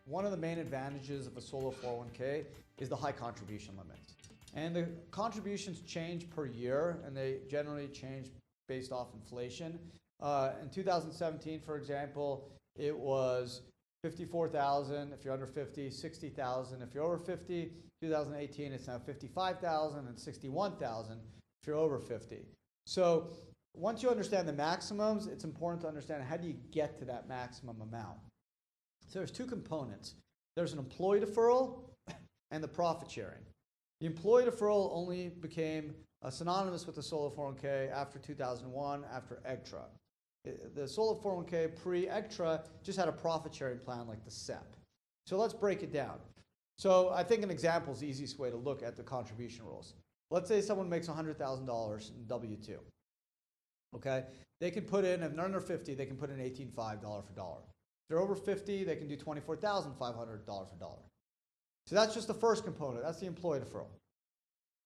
one of the main advantages of a solo 401k is the high contribution limits. And the contributions change per year, and they generally change based off inflation. In 2017, for example, it was $54,000 if you're under 50, $60,000 if you're over 50. 2018, it's now $55,000 and $61,000 if you're over 50. So once you understand the maximums, it's important to understand how do you get to that maximum amount. So there's two components. There's an employee deferral and the profit sharing. The employee deferral only became synonymous with the solo 401k after 2001, after EGTRA. The solo 401k pre-EGTRA just had a profit sharing plan like the SEP. So let's break it down. So I think an example is the easiest way to look at the contribution rules. Let's say someone makes $100,000 in W-2. Okay, they can put in, if they're under 50, they can put in $18,500 for dollar. If they're over 50, they can do $24,500 for dollar. So that's just the first component. That's the employee deferral.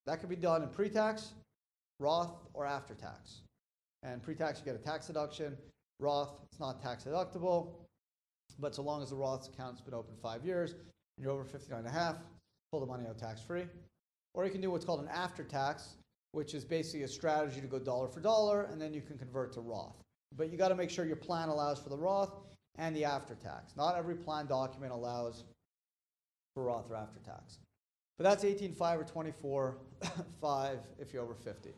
That can be done in pre-tax, Roth, or after tax. And pre-tax, you get a tax deduction. Roth, it's not tax deductible, but so long as the Roth account's been open 5 years and you're over 59 and a half, pull the money out tax-free. Or you can do what's called an after-tax, which is basically a strategy to go dollar for dollar, and then you can convert to Roth. But you got to make sure your plan allows for the Roth and the after-tax. Not every plan document allows for Roth or after-tax. But that's 18.5 or 24.5 if you're over 50.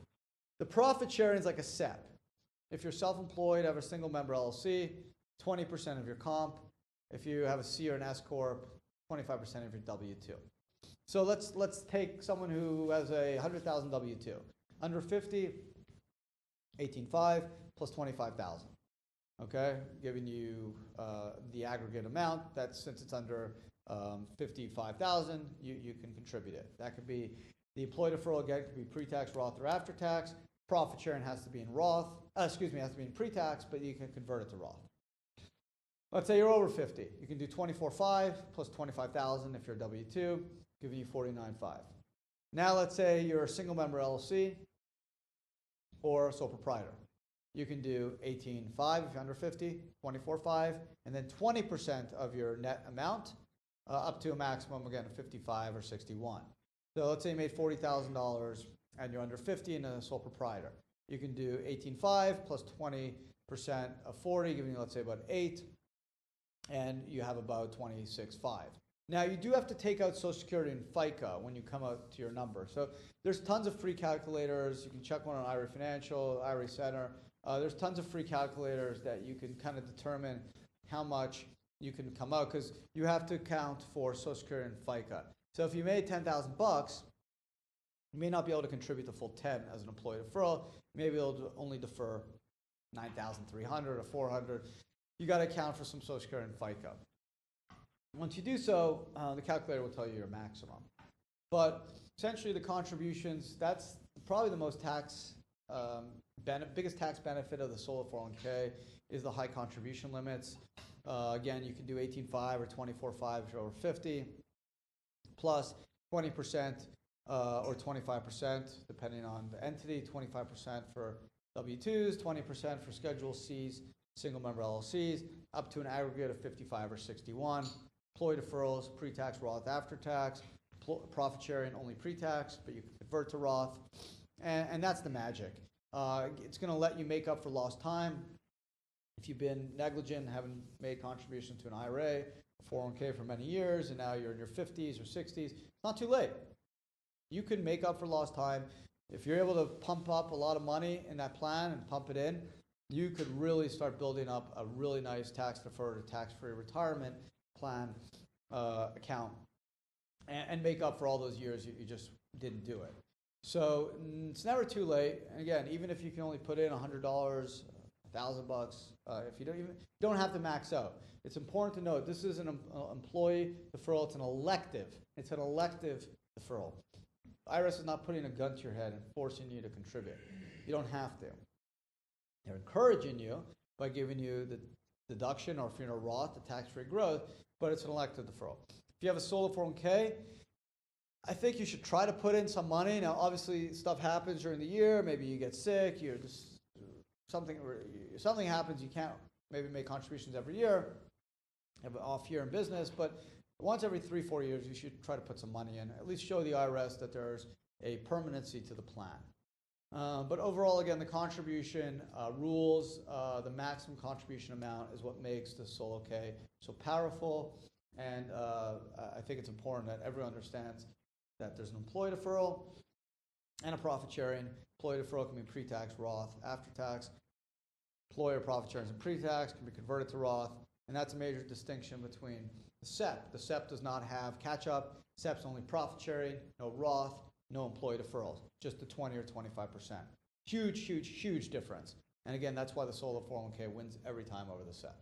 The profit sharing is like a SEP. If you're self-employed, have a single member LLC, 20% of your comp. If you have a C or an S corp, 25% of your W-2. So let's take someone who has a $100,000 W-2. Under 50, 18.5 plus 25,000. Okay, giving you the aggregate amount. That's since it's under 55,000, you can contribute it. That could be the employee deferral again. Could be pre-tax, Roth, or after-tax. Profit sharing has to be in Roth. Has to be in pre-tax, but you can convert it to Roth. Let's say you're over 50. You can do 24.5 plus 25,000 if you're W-2, giving you 49.5. Now let's say you're a single member LLC or a sole proprietor. You can do 18.5 if you're under 50, 24.5, and then 20% of your net amount up to a maximum, again, of 55 or 61. So let's say you made $40,000 and you're under 50 and a sole proprietor. You can do 18.5 plus 20% of 40, giving you, let's say, about 8, and you have about 26.5. Now, you do have to take out Social Security and FICA when you come out to your number. So there's tons of free calculators. You can check one on IRA Financial, IRA Center. There's tons of free calculators that you can kind of determine how much you can come out, because you have to account for Social Security and FICA. So if you made $10,000, you may not be able to contribute the full 10 as an employee deferral. You may be able to only defer 9,300 or 400. You got to account for some Social Security and FICA. Once you do so, the calculator will tell you your maximum. But essentially, the contributions, that's probably the most biggest tax benefit of the solo 401k is the high contribution limits. Again, you can do 18.5 or 24.5 if you're over 50, plus 20% or 25%, depending on the entity, 25% for W-2s, 20% for Schedule Cs, single member LLCs, up to an aggregate of 55 or 61. Employee deferrals, pre-tax, Roth, after-tax. Profit sharing, only pre-tax, but you can convert to Roth. And that's the magic. It's going to let you make up for lost time. If you've been negligent, haven't made contributions to an IRA, a 401k for many years, and now you're in your 50s or 60s, it's not too late. You can make up for lost time. If you're able to pump up a lot of money in that plan and pump it in, you could really start building up a really nice tax-deferred or tax-free retirement plan account and make up for all those years you just didn't do it. So it's never too late. And again, even if you can only put in $100, $1,000, if you don't have to max out. It's important to note this is an employee deferral. It's an elective. It's an elective deferral. IRS is not putting a gun to your head and forcing you to contribute. You don't have to. They're encouraging you by giving you the deduction, or if you're in a Roth, the tax-free growth, but it's an elective deferral. If you have a solo 401k, I think you should try to put in some money. Now, obviously, stuff happens during the year. Maybe you get sick. You're just something happens. You can't maybe make contributions every year. have an off year in business, but once every 3-4 years, you should try to put some money in, at least show the IRS that there's a permanency to the plan. But overall, again, the contribution rules, the maximum contribution amount is what makes the solo K so powerful. And I think it's important that everyone understands that there's an employee deferral and a profit sharing. Employee deferral can be pre-tax, Roth, after-tax. Employer profit sharing and pre-tax can be converted to Roth. And that's a major distinction between the SEP. The SEP does not have catch-up. SEP's only profit sharing, no Roth, no employee deferrals, just the 20 or 25%. Huge, huge, huge difference. And again, that's why the solo 401k wins every time over the SEP.